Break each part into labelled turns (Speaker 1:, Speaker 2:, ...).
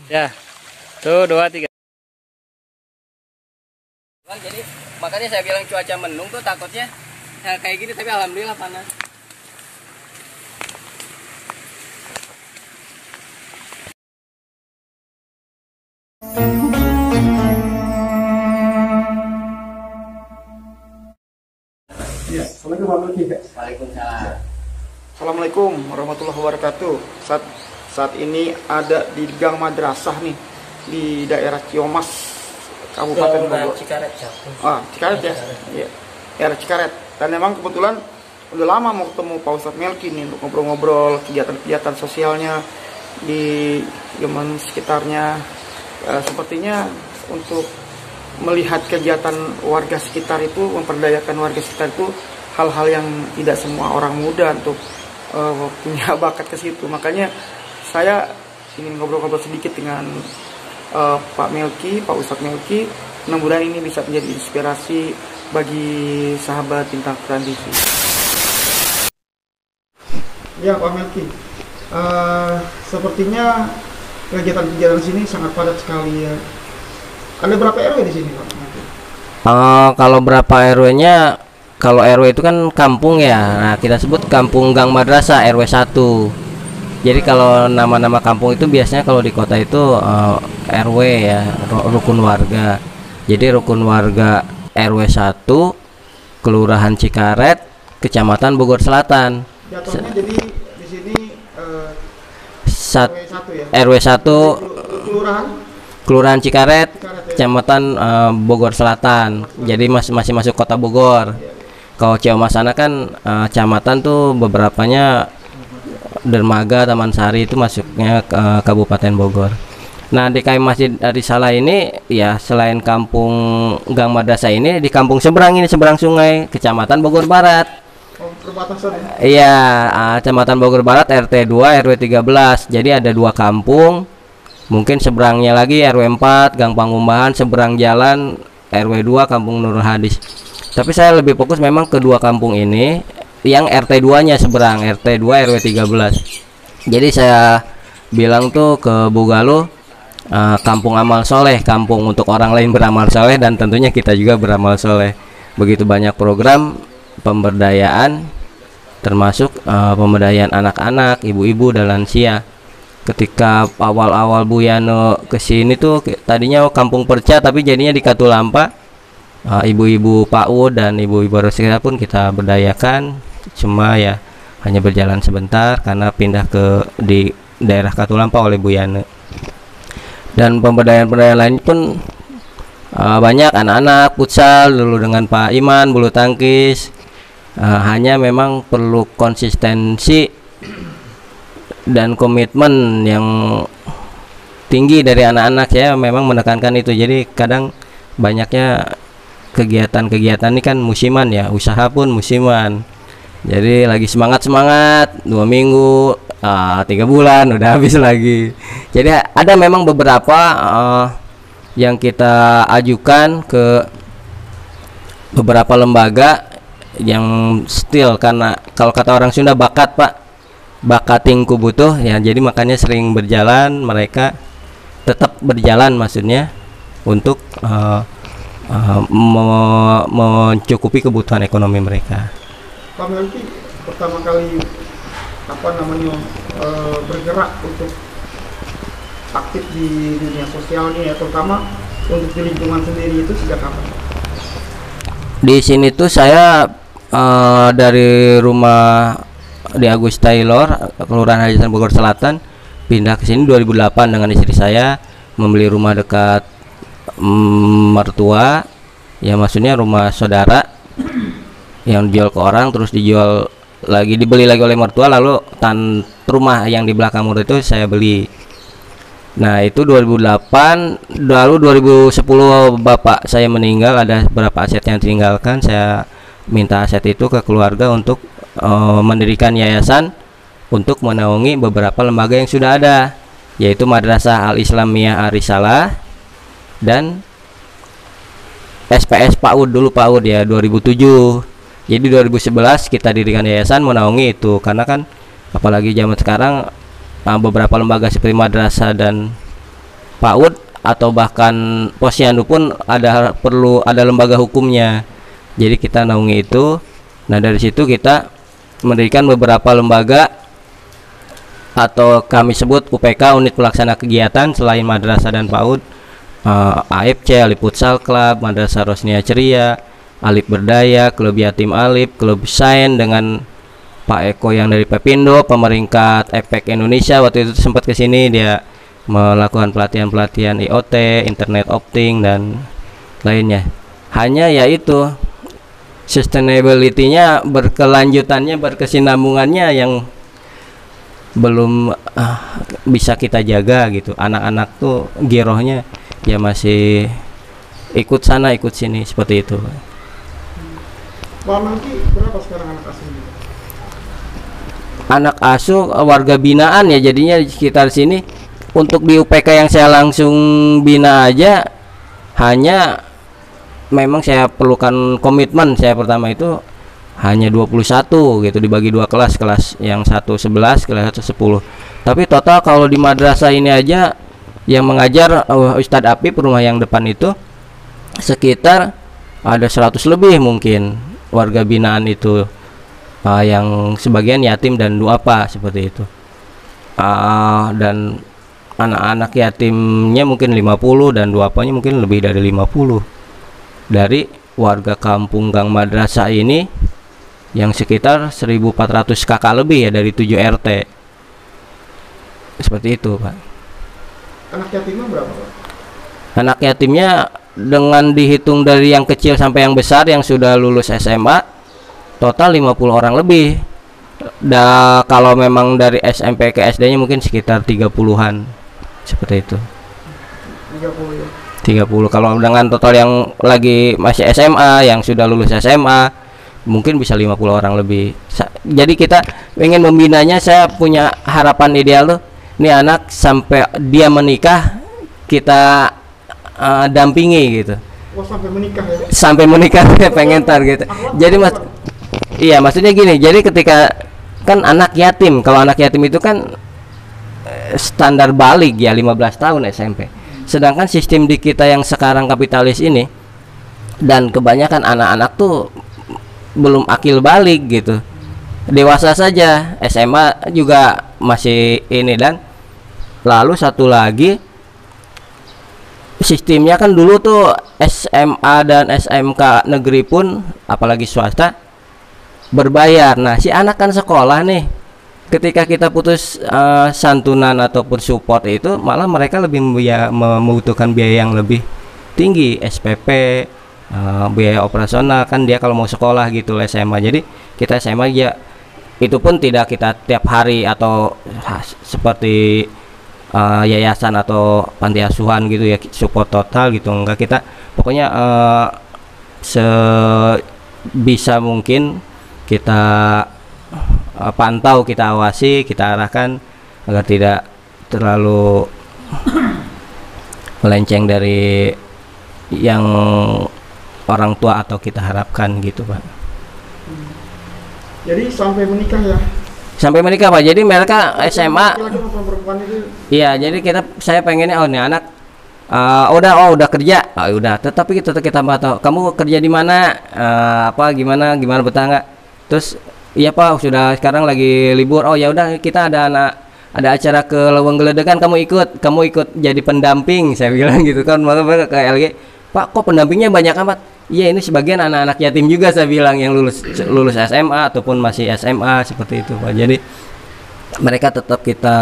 Speaker 1: Ya, tuh 2, 3.
Speaker 2: Jadi makanya saya bilang cuaca mendung tuh takutnya kayak gini, tapi alhamdulillah panas.
Speaker 3: Ya, Assalamualaikum warahmatullahi wabarakatuh.
Speaker 2: Waalaikumsalam.
Speaker 3: Assalamualaikum warahmatullahi wabarakatuh. Saat ini ada di Gang Madrasah nih di daerah Ciomas, Kabupaten Bogor.
Speaker 2: Cikaret.
Speaker 3: Cikaret ya. Iya. Daerah Cikaret. Dan memang kebetulan udah lama mau ketemu Pak Ustadz Melki nih untuk ngobrol-ngobrol kegiatan-kegiatan sosialnya di lingkungan sekitarnya. Sepertinya untuk melihat kegiatan warga sekitar itu, memperdayakan warga sekitar itu hal-hal yang tidak semua orang muda untuk punya bakat ke situ. Makanya saya ingin ngobrol-ngobrol sedikit dengan Pak Melki, Pak Ustadz Melki. Mudah-mudahan ini bisa menjadi inspirasi bagi sahabat Bintang Quran TV. Ya Pak Melki, sepertinya kegiatan-kegiatan sini sangat padat sekali ya. Ada berapa RW di sini Pak?
Speaker 2: Kalau berapa RW-nya? Kalau RW itu kan kampung ya. Nah, kita sebut Kampung Gang Madrasah RW 1. Jadi kalau nama-nama kampung itu biasanya kalau di kota itu RW ya, rukun warga. Jadi rukun warga RW 1 Kelurahan Cikaret, Kecamatan Bogor Selatan.
Speaker 3: Jatuhnya jadi di sini
Speaker 2: RW 1 Kelurahan Cikaret, Kecamatan Bogor Selatan. Jadi masih masuk kota Bogor. Kalau Ciomas sana kan kecamatan tuh beberapanya Dermaga, Taman Sari itu masuknya ke Kabupaten Bogor. Nah, di KM Masjid Risalah ini ya selain Kampung Gang Madrasah ini di kampung seberang ini, seberang sungai, Kecamatan Bogor Barat.
Speaker 3: Perbatasan ya?
Speaker 2: Iya, Kecamatan Bogor Barat RT 2 RW 13. Jadi ada 2 kampung. Mungkin seberangnya lagi RW 4 Gang Pangumbahan, seberang jalan RW 2 Kampung Nurul Hadis. Tapi saya lebih fokus memang kedua kampung ini yang RT 2 nya seberang, RT 2 RW 13. Jadi saya bilang tuh ke Bu Galuh, kampung amal soleh, kampung untuk orang lain beramal soleh dan tentunya kita juga beramal soleh. Begitu banyak program pemberdayaan, termasuk pemberdayaan anak-anak, ibu-ibu dan lansia. Ketika awal-awal Bu Yano kesini tuh tadinya kampung Perca, tapi jadinya di Katulampa. Ibu-ibu PAUD dan ibu-ibu sekitar pun kita berdayakan, cuma ya hanya berjalan sebentar karena pindah ke di daerah Katulampa oleh Bu Yano. Dan pemberdayaan lain pun banyak, anak-anak futsal dulu dengan Pak Iman, bulu tangkis. Hanya memang perlu konsistensi dan komitmen yang tinggi dari anak-anak. Ya memang menekankan itu. Jadi kadang banyaknya kegiatan-kegiatan ini kan musiman ya, usaha pun musiman. Jadi lagi semangat 2 minggu, 3 bulan udah habis lagi. Jadi ada memang beberapa yang kita ajukan ke beberapa lembaga yang still, karena kalau kata orang Sunda bakat Pak, bakating ku butuh ya, jadi makanya sering berjalan, mereka tetap berjalan maksudnya untuk mencukupi kebutuhan ekonomi mereka.
Speaker 3: Pak Melki pertama kali bergerak untuk aktif di dunia sosialnya ya, terutama untuk di lingkungan sendiri itu sejak kapan?
Speaker 2: Di sini tuh saya dari rumah di Agus Taylor, Kelurahan Hajatan Bogor Selatan, pindah ke sini 2008 dengan istri saya, membeli rumah dekat mertua, ya maksudnya rumah saudara yang dijual ke orang, terus dijual lagi, dibeli lagi oleh mertua, lalu rumah yang di belakang mertua itu saya beli. Nah itu 2008, lalu 2010 bapak saya meninggal, ada beberapa aset yang ditinggalkan, saya minta aset itu ke keluarga untuk mendirikan yayasan untuk menaungi beberapa lembaga yang sudah ada, yaitu Madrasah Al-Islamiyah Ar-Risalah dan SPS PAUD, dulu PAUD ya 2007. Jadi 2011 kita dirikan yayasan menaungi itu, karena kan apalagi zaman sekarang beberapa lembaga seperti madrasah dan PAUD atau bahkan posyandu pun perlu ada lembaga hukumnya. Jadi kita naungi itu. Nah, dari situ kita mendirikan beberapa lembaga atau kami sebut UPK, unit pelaksana kegiatan, selain madrasah dan PAUD, AFC, Alif Futsal Club, Madrasah Rosnia Ceria, Alif Berdaya, Klub Yatim Alif, Klub Sain dengan Pak Eko yang dari Pepindo, pemeringkat Efek Indonesia waktu itu sempat ke sini, dia melakukan pelatihan-pelatihan IoT, internet opting dan lainnya. Hanya yaitu sustainability-nya, berkelanjutannya, berkesinambungannya yang belum bisa kita jaga gitu. Anak-anak tuh girohnya ya masih ikut sana ikut sini seperti itu.
Speaker 3: Pak Melki, berapa sekarang anak asuh?
Speaker 2: Anak asuh warga binaan ya, jadinya di sekitar sini. Untuk di UPK yang saya langsung bina aja hanya memang saya perlukan komitmen. Saya pertama itu hanya 21 gitu, dibagi dua kelas, kelas yang 1 11, kelas 1 10. Tapi total kalau di madrasah ini aja yang mengajar Ustadz Apip rumah yang depan itu sekitar ada 100 lebih mungkin warga binaan itu, yang sebagian yatim dan duafa seperti itu. Dan anak-anak yatimnya mungkin 50 dan duafanya mungkin lebih dari 50 dari warga kampung Gang Madrasah ini yang sekitar 1400 kakak lebih ya, dari 7 RT seperti itu, Pak.
Speaker 3: Anak yatimnya berapa, Pak?
Speaker 2: Anak yatimnya dengan dihitung dari yang kecil sampai yang besar yang sudah lulus SMA total 50 orang lebih. Kalau memang dari SMP ke SD-nya mungkin sekitar 30-an seperti itu.
Speaker 3: 30 ya.
Speaker 2: 30. Kalau dengan total yang lagi masih SMA, yang sudah lulus SMA, mungkin bisa 50 orang lebih. Jadi kita ingin membinanya, saya punya harapan ideal tuh, ini anak sampai dia menikah kita dampingi gitu.
Speaker 3: Oh, sampai menikah ya?
Speaker 2: Sampai menikah ya pengen target. Jadi iya, maksudnya gini, jadi ketika kan anak yatim, kalau anak yatim itu kan standar balik ya 15 tahun SMP. Sedangkan sistem di kita yang sekarang kapitalis ini dan kebanyakan anak-anak tuh belum akil balik gitu. Dewasa saja, SMA juga masih ini. Dan lalu satu lagi, sistemnya kan dulu tuh SMA dan SMK negeri pun apalagi swasta berbayar. Nah, si anak kan sekolah nih. Ketika kita putus santunan ataupun support itu, malah mereka lebih membutuhkan biaya yang lebih tinggi, SPP, biaya operasional kan dia kalau mau sekolah gitu SMA. Jadi kita SMA ya itu pun tidak kita tiap hari atau seperti yayasan atau panti asuhan gitu ya, support total gitu, enggak. Kita pokoknya sebisa mungkin kita pantau, kita awasi, kita arahkan agar tidak terlalu melenceng dari yang orang tua atau kita harapkan gitu, Pak.
Speaker 3: Jadi sampai menikah ya?
Speaker 2: Sampai menikah, Pak. Jadi mereka SMA. Iya, jadi saya pengennya nih anak udah kerja, udah. Tetapi kita tahu kamu kerja di mana, gimana betah nggak? Terus iya Pak, sudah sekarang lagi libur. Oh ya udah, kita ada acara ke Leweng Geledekan, kamu ikut jadi pendamping, saya bilang gitu kan. Malah ke LG, Pak kok pendampingnya banyak amat? Iya, ini sebagian anak-anak yatim juga, saya bilang, yang lulus SMA ataupun masih SMA seperti itu, Pak. Jadi mereka tetap kita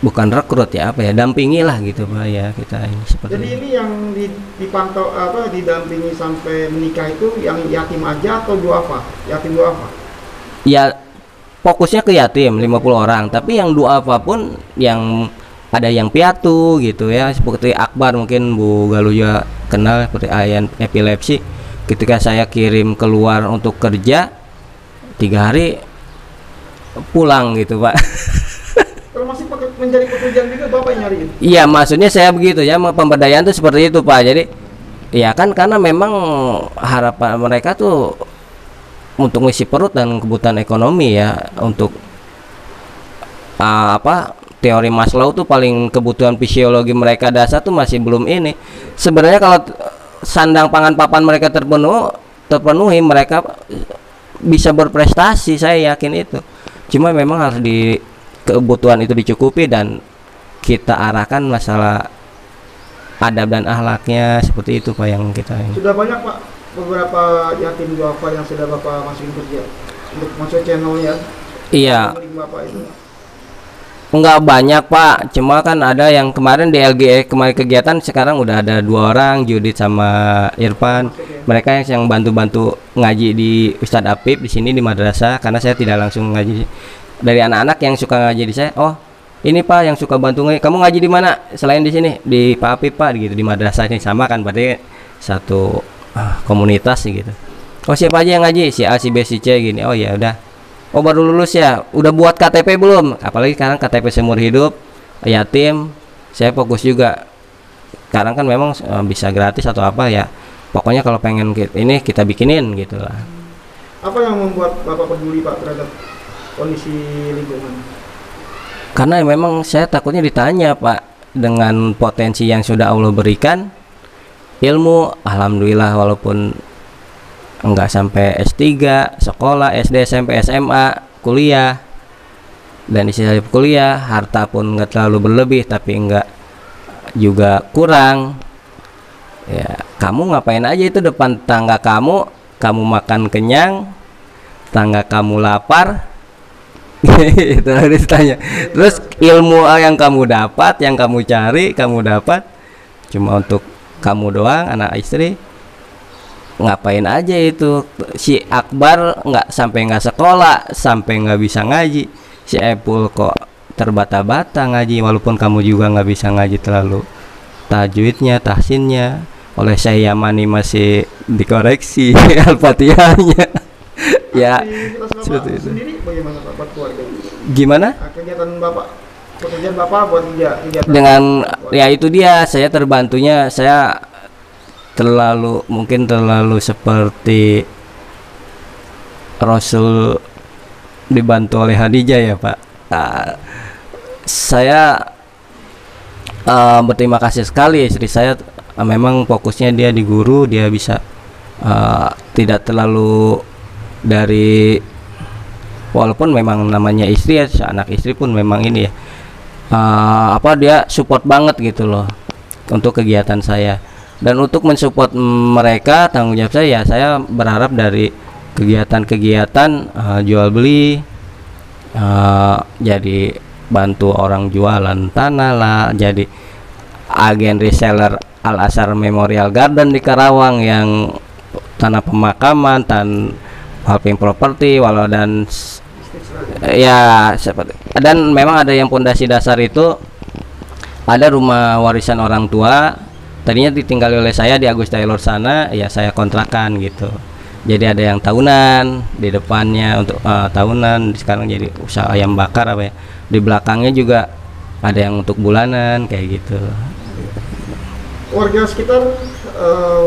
Speaker 2: bukan rekrut ya, dampingi lah gitu, Pak, ya kita ini seperti.
Speaker 3: Jadi ini yang dipantau didampingi sampai menikah itu yang yatim aja atau duafa? Yatim duafa? Ya
Speaker 2: fokusnya ke yatim 50 orang, tapi yang duafa pun yang ada yang piatu gitu ya, seperti Akbar, mungkin Bu Galuh juga kenal, seperti Ayan epilepsi. Ketika saya kirim keluar untuk kerja 3 hari pulang gitu, Pak.
Speaker 3: Kalau masih mencari pekerjaan juga Bapak yang nyariin?
Speaker 2: Iya, maksudnya saya begitu ya, pemberdayaan tuh seperti itu, Pak. Jadi ya kan, karena memang harapan mereka tuh untuk ngisi perut dan kebutuhan ekonomi ya, untuk teori Maslow tuh paling kebutuhan fisiologi mereka dasar tuh masih belum ini. Sebenarnya kalau sandang pangan papan mereka terpenuhi, mereka bisa berprestasi, saya yakin itu. Cuma memang harus kebutuhan itu dicukupi dan kita arahkan masalah adab dan akhlaknya, seperti itu Pak yang kita ini.
Speaker 3: Sudah banyak Pak beberapa yatim duafa yang sudah Bapak masukin kerja untuk masuk channelnya.
Speaker 2: Iya.
Speaker 3: Bapak itu.
Speaker 2: Enggak banyak Pak, cuma kan ada yang kemarin di LGE kemarin kegiatan, sekarang udah ada 2 orang, Judit sama Irfan. Mereka yang bantu-bantu ngaji di Ustadz Apip di sini di madrasah, karena saya tidak langsung ngaji. Dari anak-anak yang suka ngaji di saya, oh ini Pak yang suka bantu ngaji, kamu ngaji di mana selain di sini? Di Pak Apip Pak, gitu, di madrasah ini. Sama kan, berarti satu komunitas gitu. Oh siapa aja yang ngaji? Si A, si B, si C gini. Oh ya udah. Oh baru lulus ya, udah buat KTP belum? Apalagi sekarang KTP seumur hidup, yatim, saya fokus juga. Sekarang kan memang bisa gratis atau apa ya. Pokoknya kalau pengen ini kita bikinin gitu lah.
Speaker 3: Apa yang membuat Bapak peduli Pak terhadap kondisi lingkungan?
Speaker 2: Karena memang saya takutnya ditanya Pak, dengan potensi yang sudah Allah berikan, ilmu, alhamdulillah walaupun enggak sampai S3, sekolah, SD, SMP, SMA, kuliah, dan istilah kuliah, harta pun enggak terlalu berlebih tapi enggak juga kurang. Ya, kamu ngapain aja itu depan tangga kamu makan kenyang, tangga kamu lapar, itu harus ditanya. Terus ilmu yang kamu dapat, yang kamu cari, kamu dapat cuma untuk kamu doang, anak istri. Ngapain aja itu? Si Akbar nggak sekolah, sampai nggak bisa ngaji. Si Epul kok terbata-bata ngaji, walaupun kamu juga nggak bisa ngaji terlalu tajwidnya, tahsinnya. Oleh Syekh Yamani masih dikoreksi Al-Fatihahnya. Ya, seperti itu.
Speaker 3: Sendiri bagaimana Pak buat keluarga?
Speaker 2: Gimana?
Speaker 3: Kegiatan Bapak, pekerjaan Bapak buat kegiatan.
Speaker 2: Dengan ya itu dia, saya terbantunya, saya mungkin terlalu seperti Rasul dibantu oleh Khadijah ya Pak. Saya berterima kasih sekali, istri saya memang fokusnya dia di guru, dia bisa tidak terlalu dari, walaupun memang namanya istri ya, anak istri pun memang ini ya, dia support banget gitu loh untuk kegiatan saya. Dan untuk mensupport mereka, tanggung jawab saya berharap dari kegiatan-kegiatan jual beli, jadi bantu orang jualan tanah lah, jadi agen reseller Al Azhar Memorial Garden di Karawang yang tanah pemakaman, helping property, walau dan ya seperti, dan memang ada yang pondasi dasar itu ada rumah warisan orang tua. Tadinya ditinggali oleh saya di Agus Taylor sana, ya saya kontrakan gitu. Jadi ada yang tahunan di depannya untuk tahunan, sekarang jadi usaha ayam bakar apa ya. Di belakangnya juga ada yang untuk bulanan kayak gitu.
Speaker 3: Warga sekitar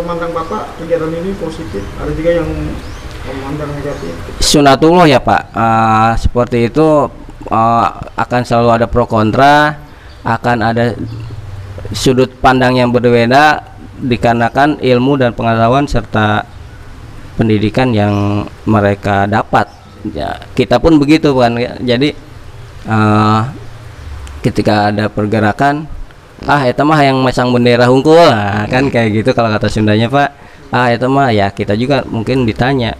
Speaker 3: memandang Bapak kegiatan ini positif, ada juga yang memandang negatif.
Speaker 2: Sunatullah ya Pak, seperti itu, akan selalu ada pro kontra, akan ada sudut pandang yang berbeda dikarenakan ilmu dan pengetahuan serta pendidikan yang mereka dapat. Ya, kita pun begitu kan. Jadi ketika ada pergerakan, eta mah yang masang bendera hungkul, kan kayak gitu kalau kata Sundanya Pak. Eta mah ya kita juga mungkin ditanya,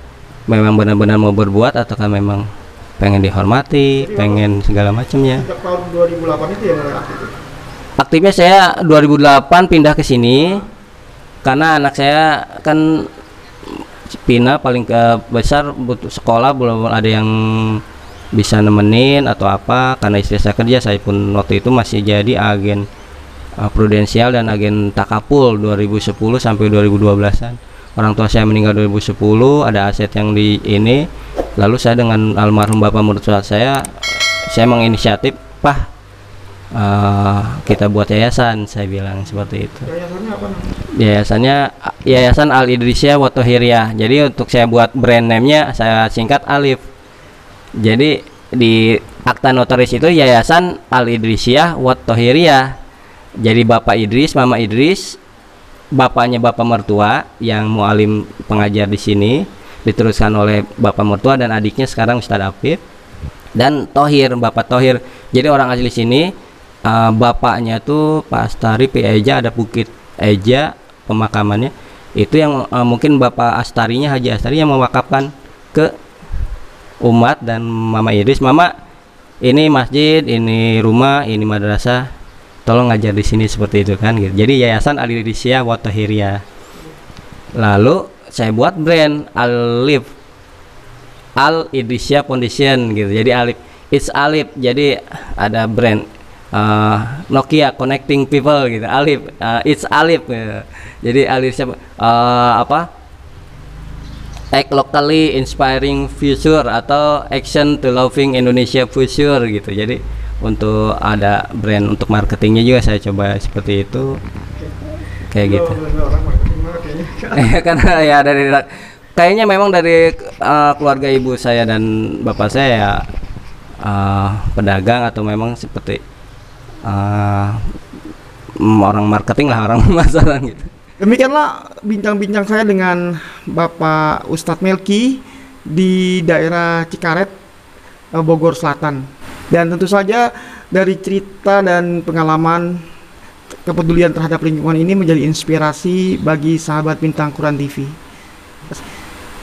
Speaker 2: memang benar-benar mau berbuat ataukah memang pengen dihormati, pengen segala macamnya.
Speaker 3: Sejak tahun 2008 itu ya mulai aktif.
Speaker 2: Aktifnya saya 2008 pindah ke sini karena anak saya kan pindah paling besar butuh sekolah, belum ada yang bisa nemenin atau apa, karena istri saya kerja. Saya pun waktu itu masih jadi agen prudensial dan agen takapul 2010 sampai 2012-an. Orang tua saya meninggal 2010, ada aset yang di ini. Lalu saya dengan almarhum bapak mertua saya menginisiatif, Pak, kita buat yayasan, saya bilang seperti itu.
Speaker 3: Yayasannya apa namanya?
Speaker 2: Yayasannya Yayasan Al Idrisyah wa Thohiriyah. Jadi untuk saya buat brand name-nya saya singkat Alif. Jadi di akta notaris itu Yayasan Al Idrisiyah Wat Thohiriyah. Jadi Bapak Idris, Mama Idris, bapaknya bapak mertua yang mualim pengajar di sini, diteruskan oleh bapak mertua dan adiknya sekarang Ustadz Afif, dan Thohir, Bapak Thohir. Jadi orang asli sini. Bapaknya tuh Pak Astari Pi Eja, ada Bukit Eja pemakamannya. Itu yang mungkin Bapak Astarinya, Haji Astari, yang mewakafkan ke umat. Dan Mama Idris, Mama ini masjid, ini rumah, ini madrasah, tolong ngajar di sini, seperti itu kan gitu. Jadi Yayasan Al Idrisiyah Wat Thohiriyah. Lalu saya buat brand Alif, Al Idrisiyah Foundation gitu. Jadi Alif, it's Alif, jadi ada brand Nokia Connecting People gitu, Alif, it's Alif gitu. Jadi Alif siapa, Act Locally Inspiring Future atau Action to Loving Indonesia Future gitu. Jadi untuk ada brand untuk marketingnya juga saya coba seperti itu, kayak gitu. Karena ya dari kayaknya memang dari keluarga ibu saya dan bapak saya ya, pedagang atau memang seperti orang marketing lah, orang pemasaran gitu.
Speaker 3: Demikianlah bincang-bincang saya dengan Bapak Ustadz Melki di daerah Cikaret, Bogor Selatan. Dan tentu saja dari cerita dan pengalaman, kepedulian terhadap lingkungan ini menjadi inspirasi bagi sahabat Bintang Quran TV.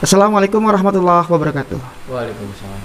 Speaker 3: Assalamualaikum warahmatullahi wabarakatuh.
Speaker 2: Waalaikumsalam.